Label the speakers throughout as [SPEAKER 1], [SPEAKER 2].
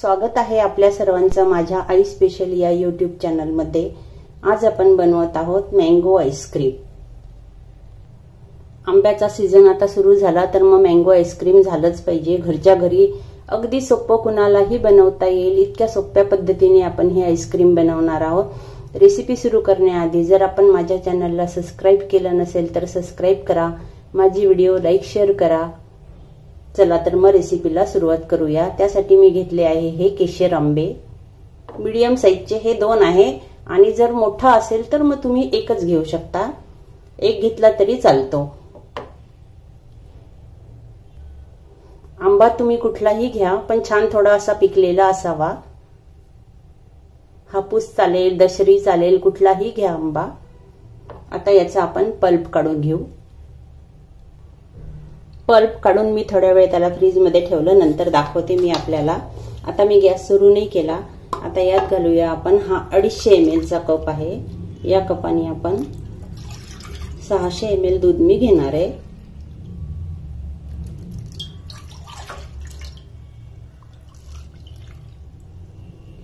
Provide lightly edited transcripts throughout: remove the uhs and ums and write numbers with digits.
[SPEAKER 1] स्वागत आहे आपल्या सर्वांचं माझ्या आई स्पेशल या यूट्यूब चॅनल मध्ये। आज आपण बनवत आहोत मँगो आईस्क्रीम। आंब्याचा सीजन आता सुरू झाला तर मग मँगो आईस्क्रीम झालंच पाहिजे। घरच्या घरी अगदी सोपं कुणालाही बनवता येईल इतक्या सोप्या पद्धतीने आपण हे आईस्क्रीम बनवणार आहोत। रेसिपी सुरू करण्याआधी जर आपण माझ्या चॅनलला सबस्क्राइब केलं नसेल तर सबस्क्राइब करा, माझी व्हिडिओ लाईक शेअर करा। चला तर मग रेसिपीला सुरुवात करूया। त्यासाठी मी घेतले आहे हे केशर आंबे, मीडियम साइजचे हे दोन आहे आणि जर मोठा असेल तर मग तुम्ही एकच घेऊ शकता, एक घेतला तरी चालतो। आंबा तुम्ही कुठलाही घ्या पण छान थोडा असा पिकलेला असावा। हापूस चालेल, दशरी चालेल, कुठलाही घ्या आंबा। आता याचा आपण पल्प काढून घेऊ। पल्प काढून मी थोड्या वेळ त्याला फ्रीज मध्ये ठेवलं, नंतर दाखवते मी आपल्याला। आता मी गॅस सुरू नाही केला। आता यात घालूया आपण हा 250 ml चा कप आहे। या कपाने आपण 600 ml दूध मी घेणार आहे।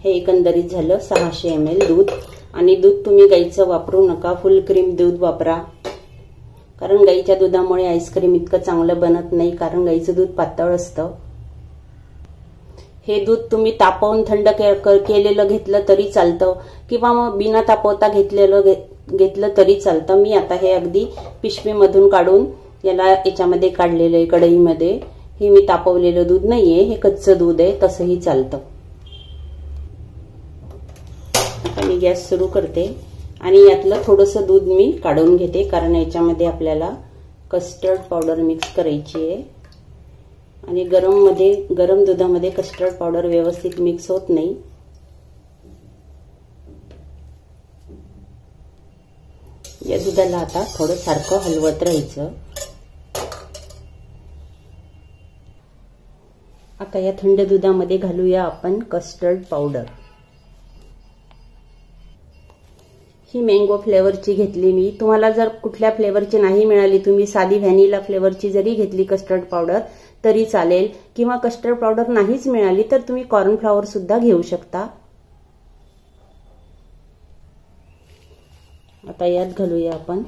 [SPEAKER 1] हे एकंदरीत झालं 600 ml दूध। आणि दूध तुम्ही गाईचं वापरू नका, फुल क्रीम दूध वापरा, कारण गाईच्या दुधामुळे आईस्क्रीम इतकं चांगलं बनत नाही, कारण गाईचं दूध पातळ असतं। हे दूध तुम्ही तापवून थंड केलेलं घेतलं तरी चालतं किंवा मग बिना तापवता घेतलं तरी चालतं। मी आता हे अगदी पिशवीमधून काढून याच्यामध्ये काढलेलं आहे कढईमध्ये। हे मी तापवलेलं दूध नाहीये, हे कच्चं दूध आहे, तसंही चालतं। आता मी गॅस सुरू करते आणि यातलं थोडंसं दूध मी काढून घेते, कारण याच्यामध्ये आपल्याला कस्टर्ड पावडर मिक्स करायची आहे आणि गरम दुधामध्ये कस्टर्ड पावडर व्यवस्थित मिक्स होत नाही। या दुधाला आता थोडं सारखं हलवत राहायचं। आता या थंड दुधामध्ये घालूया आपण कस्टर्ड पावडर। ही मँगो फ्लेवरची घेतली मी। तुम्हाला जर कुठल्या फ्लेवरची नाही मिळाली, तुम्ही साधी व्हॅनिला फ्लेवरची जरी घेतली कस्टर्ड पावडर तरी चालेल, किंवा कस्टर्ड पावडर नाहीच मिळाली तर तुम्ही कॉर्नफ्लॉवर सुद्धा घेऊ शकता। आता यात घालूया आपण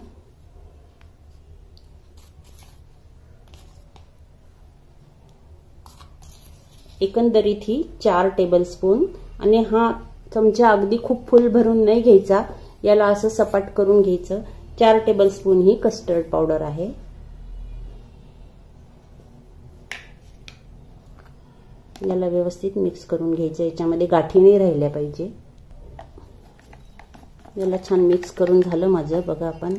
[SPEAKER 1] एकंदरीत ही 4 टेबलस्पून, आणि हा चमचा अगदी खूप फुल भरून नाही घ्यायचा, याला असं सपाट करून घ्यायचं। 4 टेबलस्पून ही कस्टर्ड पावडर आहे। याला व्यवस्थित मिक्स करून घ्यायचं, याच्यामध्ये गाठी नाही राहिल्या पाहिजे। याला छान मिक्स करून झालं माझं। बघा, आपण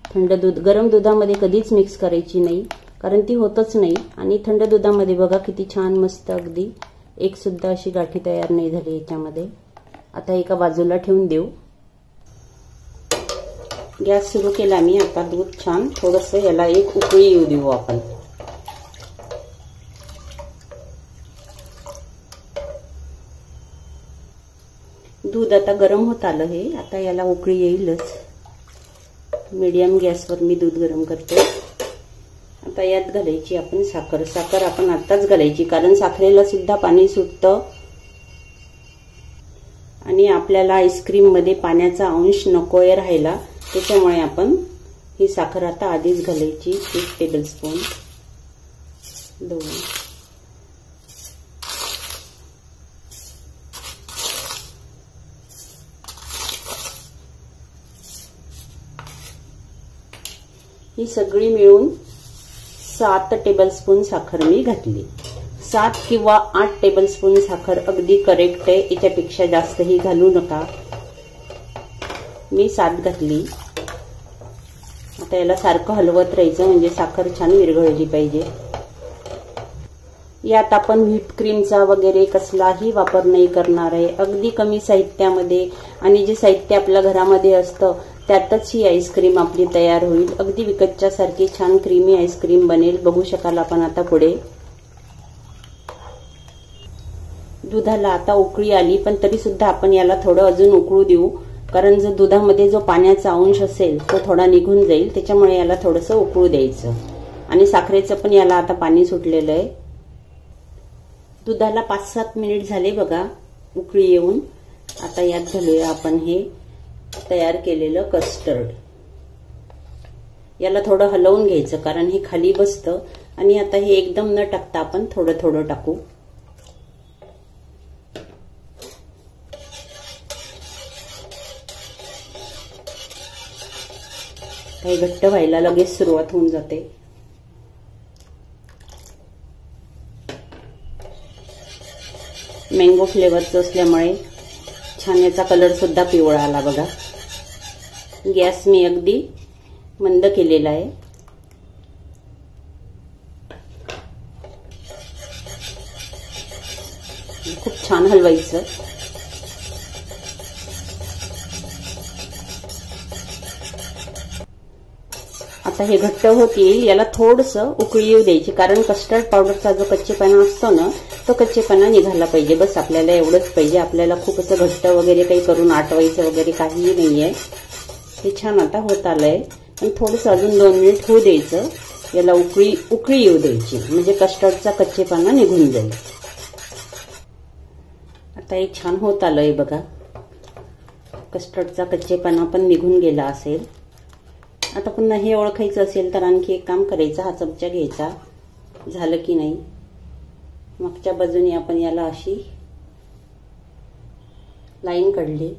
[SPEAKER 1] थंड दूध, गरम दुधामध्ये कधीच मिक्स करायची नाही, कारण ती होतच नाही। आणि थंड दुधामध्ये बघा किती छान मस्त अगदी एक सुद्धा अशी गाठी तयार नाही झाली याच्यामध्ये। आता एका बाजूला ठेवून देऊ। गॅस सुरू केला मी। आता दूध छान थोडंसं याला एक उकळी येऊ देऊ आपण। दूध आता गरम होत आलं हे। आता याला उकळी येईलच। मीडियम गॅसवर मी दूध गरम करते। आता यात घालायची आपण साखर। साखर आपण आताच घालायची, कारण साखरेला सुद्धा पाणी सुटतं आणि आपल्याला आईस्क्रीम मध्ये पाण्याचा अंश नकोय राहायला, त्याच्यामुळे आपण ही साखर आता आधीच घालायची। 1 टेबलस्पून, 2, ही सगळी मिळून 7 टेबलस्पून साखर मी घातली। 7 किंवा 8 टेबलस्पून साखर अगदी करेक्ट आहे, याच्यापेक्षा जास्तही घालू नका। मी 7 घातली। आता याला सारखं हलवत राहायचं, म्हणजे साखर छान विरघळली पाहिजे। यात आपण व्हीप क्रीमचा वगैरे कसलाही वापर नाही करणार आहे, अगदी कमी साहित्यामध्ये, आणि जे साहित्य आपल्या घरामध्ये असतं त्यातच ही आईस्क्रीम आपली तयार होईल। अगदी विकतच्या सारखी छान क्रीमी आईस्क्रीम बनेल, बघू शकाल आपण आता पुढे। दुधाला आता उकळी आली, पण तरी सुद्धा आपण याला थोडं अजून उकळू देऊ, कारण जर दुधामध्ये जो पाण्याचा अंश असेल तो थोडा निघून जाईल, त्याच्यामुळे याला थोडंसं उकळू द्यायचं। आणि साखरेचं पण याला आता पाणी सुटलेलं आहे। दुधाला 5-7 मिनिट झाले बघा उकळी येऊन. आता यात घालूया आपण हे तयार केलेलं कस्टर्ड. याला थोडं हलवून घ्यायचं कारण हे खाली बसतं. आणि आता हे एकदम न टाकता आपण थोडं थोडं टाकू. काही घट्ट व्हायला लगेच सुरुवात होऊन जाते. मँगो फ्लेवरचं असल्यामुळे छान याचा कलर सुद्धा पिवळा आला बघा. गॅस मी अगदी मंद केलेला आहे. खूप छान हलवायचं. आता हे घट्ट होत येईल. याला थोडंसं उकळी येऊ द्यायची कारण कस्टर्ड पावडरचा जो कच्चेपणा असतो ना तो कच्चेपणा निघाला पाहिजे. बस आपल्याला एवढंच पाहिजे. आपल्याला खूप असं घट्ट वगैरे काही करून आटवायचं वगैरे काहीही नाहीये. हे छान आता होत आलंय. पण थोडंसं अजून 2 मिनिट होऊ द्यायचं. याला उकळी येऊ द्यायची म्हणजे कस्टर्डचा कच्चेपणा निघून जाईल. आता हे छान होत आलंय बघा. कस्टर्डचा कच्चेपणा पण निघून गेला असेल. आता पुन्हा हे ओळखायचं असेल तर आणखी एक काम करायचं. हा चमचा घ्यायचा. झालं की नाही मागच्या बाजूने आपण याला अशी लाईन काढली.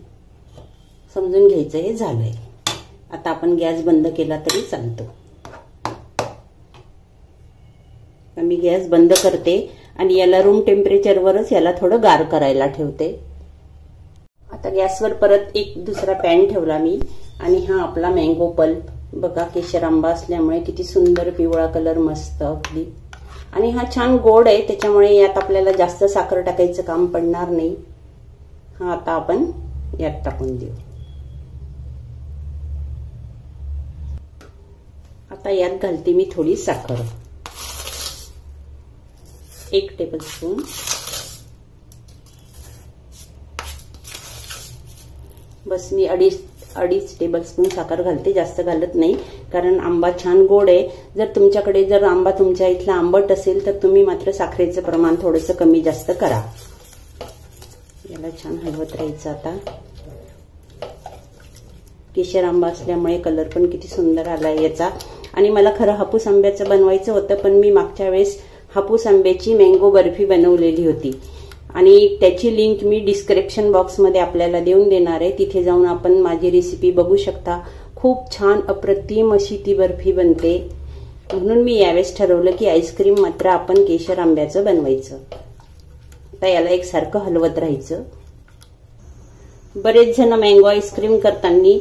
[SPEAKER 1] समजून घ्यायचं हे झालंय. आता आपण गॅस बंद केला तरी चालतो. मी गॅस बंद करते आणि याला रूम टेम्परेचरवरच याला थोडं गार करायला ठेवते. आता गॅसवर परत एक दुसरा पॅन ठेवला मी. आणि हा आपला मँगो पल्प बघा. केशर आंबा असल्यामुळे किती सुंदर पिवळा कलर मस्त अगदी. आणि हा छान गोड आहे त्याच्यामुळे यात आपल्याला जास्त साखर टाकायचं काम पडणार नाही. हा आता आपण यात टाकून देऊ. आता यात घालते मी थोडी साखर. 1 टेबलस्पून. बस मी अडीच टेबलस्पून साखर घालते. जास्त घालत नाही कारण आंबा छान गोड आहे. जर तुमच्याकडे आंबा तुमच्या इथला आंबट असेल तर तुम्ही मात्र साखरेचं प्रमाण थोडंसं कमी जास्त करा. याला छान हलवत राहायचं. आता केशर आंबा असल्यामुळे कलर पण किती सुंदर आलाय याचा. आणि मला खरं हापूस आंब्याचं बनवायचं होतं पण मी मागच्या वेळेस हापूस आंब्याची मँगो बर्फी बनवलेली होती आणि त्याची लिंक मी डिस्क्रिप्शन बॉक्समध्ये आपल्याला देऊन देणार आहे. तिथे जाऊन आपण माझी रेसिपी बघू शकता. खूप छान अप्रतिम अशी ती बर्फी बनते. म्हणून मी यावेळेस ठरवलं की आईस्क्रीम मात्र आपण केशर आंब्याचं बनवायचं. आता याला एकसारखं हलवत राहायचं. बरेच जण मँगो आईस्क्रीम करताना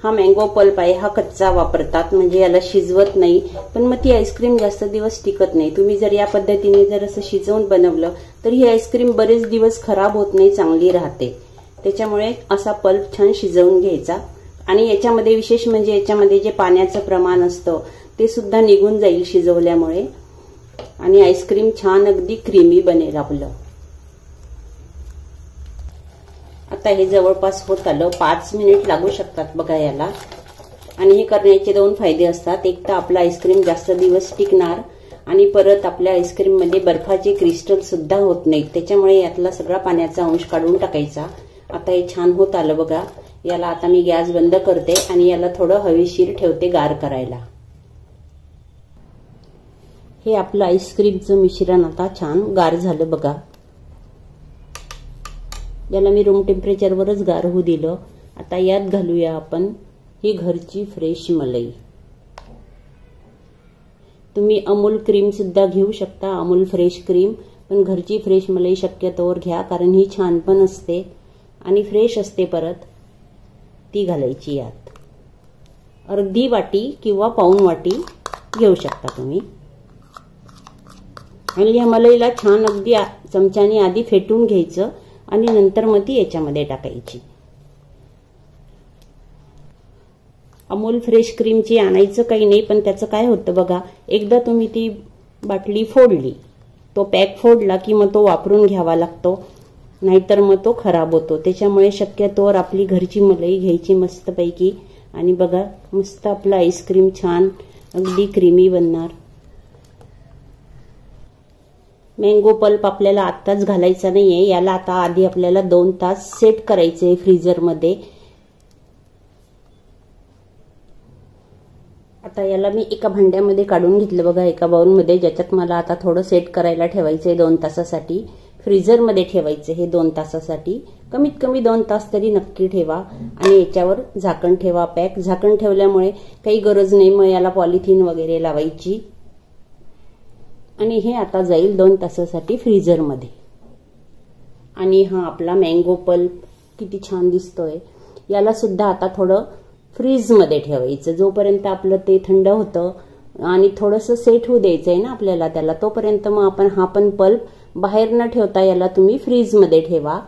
[SPEAKER 1] हा मँगो पल्प आहे हा कच्चा वापरतात म्हणजे याला शिजवत नाही. पण मग ती आईस्क्रीम जास्त दिवस टिकत नाही. तुम्ही जर या पद्धतीने जर असं शिजवून बनवलं तर ही आईस्क्रीम बरेच दिवस खराब होत नाही, चांगली राहते. त्याच्यामुळे असा पल्प छान शिजवून घ्यायचा. आणि याच्यामध्ये विशेष म्हणजे याच्यामध्ये जे पाण्याचं प्रमाण असतं ते सुद्धा निघून जाईल शिजवल्यामुळे. आणि आईस्क्रीम छान अगदी क्रीमी बनेल आपलं. आता हे जवळपास होत आलं. 5 मिनिट लागू शकतात बघा याला. आणि हे करण्याचे 2 फायदे असतात. एक तर आपलं आईस्क्रीम जास्त दिवस टिकणार आणि परत आपल्या आईस्क्रीम मध्ये बर्फाचे क्रिस्टल सुद्धा होत नाहीत. त्याच्यामुळे यातला सगळा पाण्याचा अंश काढून टाकायचा. आता हे छान होत आलं बघा. याला आता मी गॅस बंद करते आणि याला थोडं हवेशीर ठेवते गार करायला. हे आपलं आईस्क्रीमचं मिश्रण आता छान गार झालं बघा. याला मी रूम टेम्परेचरवरच गार होऊ दिलं. आता यात घालूया आपण ही घरची फ्रेश मलाई. तुम्ही अमूल क्रीम सुद्धा घेऊ शकता, अमूल फ्रेश क्रीम. पण घरची फ्रेश मलाई शक्यतोवर घ्या कारण ही छान पण असते आणि फ्रेश असते. परत ती घालायची यात. अर्धी वाटी किंवा पाऊण वाटी घेऊ शकता तुम्ही. आणि या मलईला छान अगदी चमच्याने आधी फेटून घ्यायचं आणि नंतर मग ती याच्यामध्ये टाकायची. अमूल फ्रेश क्रीमची आणायचं काही नाही. पण त्याचं काय होतं बघा, एकदा तुम्ही ती बाटली फोडली, तो पॅक फोडला की मग तो वापरून घ्यावा लागतो, नाहीतर मग तो खराब होतो. त्याच्यामुळे शक्यतोवर आपली घरची मलाई घ्यायची मस्तपैकी. आणि बघा मस्त आपलं आईस्क्रीम छान अगदी क्रीमी बनणार. मँगो पल्प आपल्याला आत्ताच घालायचा नाहीये, याला आता आधी आपल्याला 2 तास सेट करायचे फ्रीजरमध्ये. आता याला मी एका भांड्यामध्ये काढून घेतलं बघा, एका बाउलमध्ये, ज्याच्यात मला आता थोडं सेट करायला ठेवायचंय 2 तासासाठी. फ्रीजरमध्ये ठेवायचं हे 2 तासासाठी. कमीत कमी 2 तास तरी नक्की ठेवा आणि याच्यावर झाकण ठेवा पॅक. झाकण ठेवल्यामुळे काही गरज नाही मग याला पॉलिथिन वगैरे लावायची. आणि हे आता जाईल 2 तासासाठी फ्रीजरमध्ये. आणि हा आपला मँगो पल्प किती छान दिसतोय. याला सुद्धा आता थोडं फ्रीजमध्ये ठेवायचं, जोपर्यंत आपलं ते थंड होतं आणि थोडंसं सेट होऊ द्यायचंय ना आपल्याला त्याला, तोपर्यंत मग आपण हा पण पल्प बाहेर न ठेवता याला तुम्ही फ्रीजमध्ये ठेवा.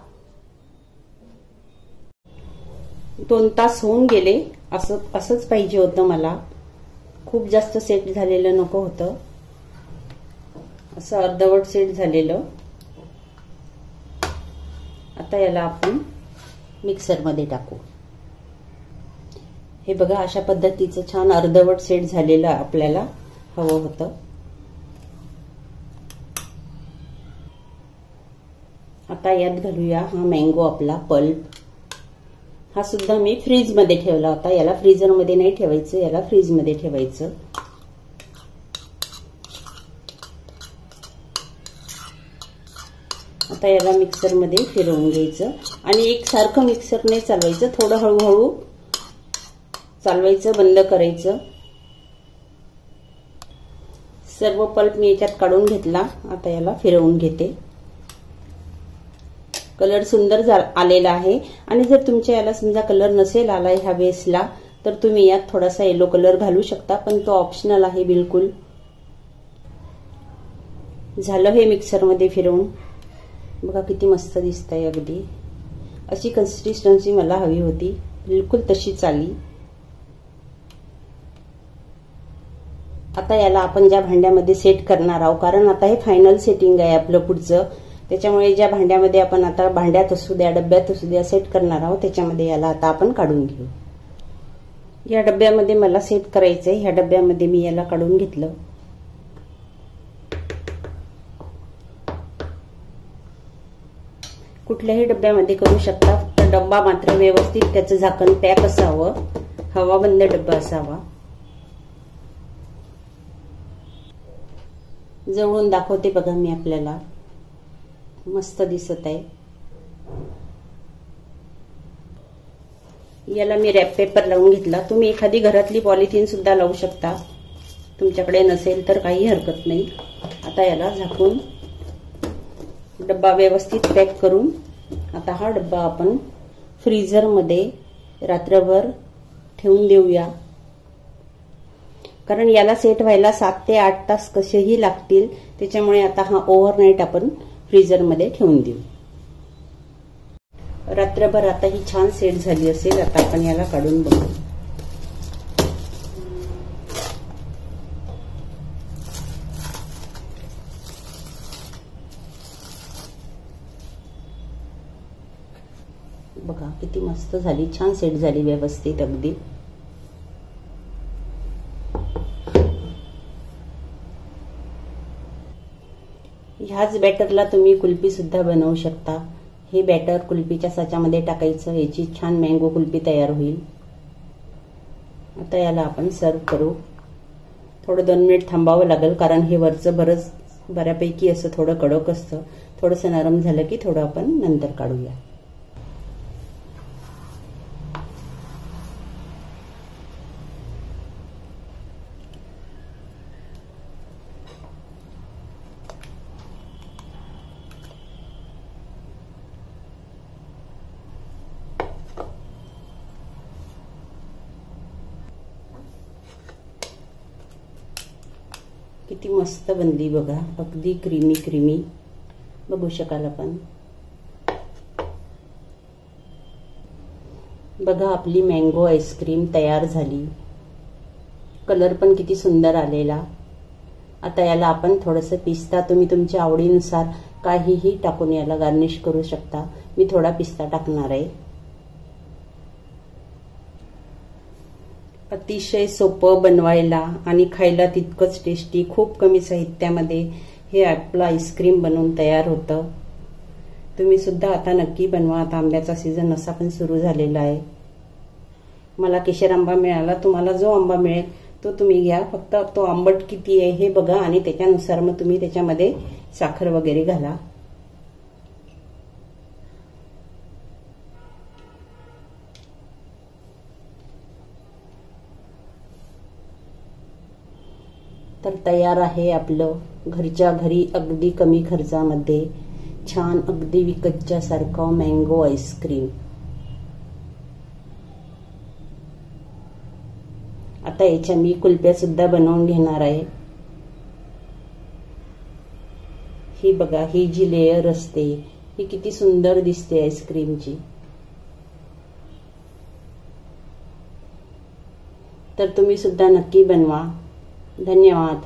[SPEAKER 1] 2 तास होऊन गेले. असंच पाहिजे होतं मला, खूप जास्त सेट झालेलं नको होतं, असं अर्धवट सेट झालेलं. आता याला आपण मिक्सरमध्ये टाकू. हे बघा अशा पद्धतीचं छान अर्धवट सेट झालेलं आपल्याला हवं होतं. आता यात घालूया हा मँगो आपला पल्प. हा सुद्धा मी फ्रीजमध्ये ठेवला होता. याला फ्रीजरमध्ये नाही ठेवायचं, याला फ्रीजमध्ये ठेवायचं. आता याला मिक्सरमध्ये फिरवून घ्यायचं आणि एकसारखं मिक्सर नाही चालवायचं, थोडं हळूहळू चालवायचं, बंद करायचं. सर्व पल्प मी याच्यात काढून घेतला. आता याला फिरवून घेते. कलर सुंदर आलेला आहे. आणि जर तुमच्या याला समजा कलर नसेल आला ह्या बेसला तर तुम्ही यात थोडासा येलो कलर घालू शकता, पण तो ऑप्शनल आहे बिलकुल. झालं हे मिक्सरमध्ये फिरवून. बघा किती मस्त दिसतंय. अगदी अशी कन्सिस्टन्सी मला हवी होती, बिलकुल तशीच आली. आता याला आपण ज्या भांड्यामध्ये सेट करणार आहोत, कारण आता हे फायनल सेटिंग आहे आपलं पुढचं, त्याच्यामुळे ज्या भांड्यामध्ये आपण आता भांड्यात असू द्या डब्यात असू द्या सेट करणार आहोत त्याच्यामध्ये याला आता आपण काढून घेऊ. या डब्यामध्ये मला सेट करायचंय. ह्या डब्यामध्ये मी याला काढून घेतलं. कुठल्याही डब्यामध्ये करू शकता, फक्त डब्बा मात्र व्यवस्थित त्याचं झाकण पॅक असावं, हवाबंद डब्बा असावा. जवळून दाखवते बघा मी आपल्याला, मस्त दिसत आहे. याला मी रॅप पेपर लावून घेतला. तुम्ही एखादी घरातली पॉलिथिन सुद्धा लावू शकता, तुमच्याकडे नसेल तर काही हरकत नाही. आता याला झाकून डब्बा व्यवस्थित पॅक करून आता हा डब्बा आपण फ्रीजरमध्ये रात्रभर ठेवून देऊया, कारण याला सेट व्हायला 7 ते 8 तास कसेही लागतील. त्याच्यामुळे आता हा ओव्हरनाईट आपण फ्रीजरमध्ये ठेवून देऊ. रात्रभर आता ही छान सेट झाली असेल. आता आपण याला काढून बघू. बघा किती मस्त झाली, छान सेट झाली व्यवस्थित अगदी. ह्याच बॅटरला तुम्ही कुल्फी सुद्धा बनवू शकता. हे बॅटर कुल्फीच्या साच्यामध्ये टाकायचं, याची छान मँगो कुल्फी तयार होईल. आता याला आपण सर्व करू. थोडं 2 मिनिट थांबावं लागेल, कारण हे वरचं बऱ्यापैकी असं थोडं कडक असतं. थोडंसं नरम झालं की थोडं आपण नंतर काढूया. किती मस्त बनली बघा, अगदी क्रीमी क्रीमी बघू शकाल आपण. बघा आपली मँगो आईस्क्रीम तयार झाली. कलर पण किती सुंदर आलेला. आता याला आपण थोडंसं पिस्ता, तुम्ही तुमच्या आवडीनुसार काहीही टाकून याला गार्निश करू शकता. मी थोडा पिस्ता टाकणार आहे. अतिशय सोपं बनवायला आणि खायला तितकंच टेस्टी, खूप कमी साहित्यामध्ये हे आपलं आईस्क्रीम बनवून तयार होतं. तुम्ही सुद्धा आता नक्की बनवा. आता आंब्याचा सीझन असा पण सुरू झालेला आहे. मला केशर आंबा मिळाला. तुम्हाला जो आंबा मिळेल तो तुम्ही घ्या. फक्त तो आंबट किती आहे हे बघा आणि त्याच्यानुसार मग तुम्ही त्याच्यामध्ये साखर वगैरे घाला. तर तयार आहे आपलं घरच्या घरी अगदी कमी खर्चामध्ये छान अगदी विकतच्या सारखं मँगो आईस्क्रीम. आता याच्या मी कुल्फ्या सुद्धा बनवून घेणार आहे. ही बघा, ही जी लेयर असते ही किती सुंदर दिसते आईस्क्रीमची. तर तुम्ही सुद्धा नक्की बनवा. धन्यवाद.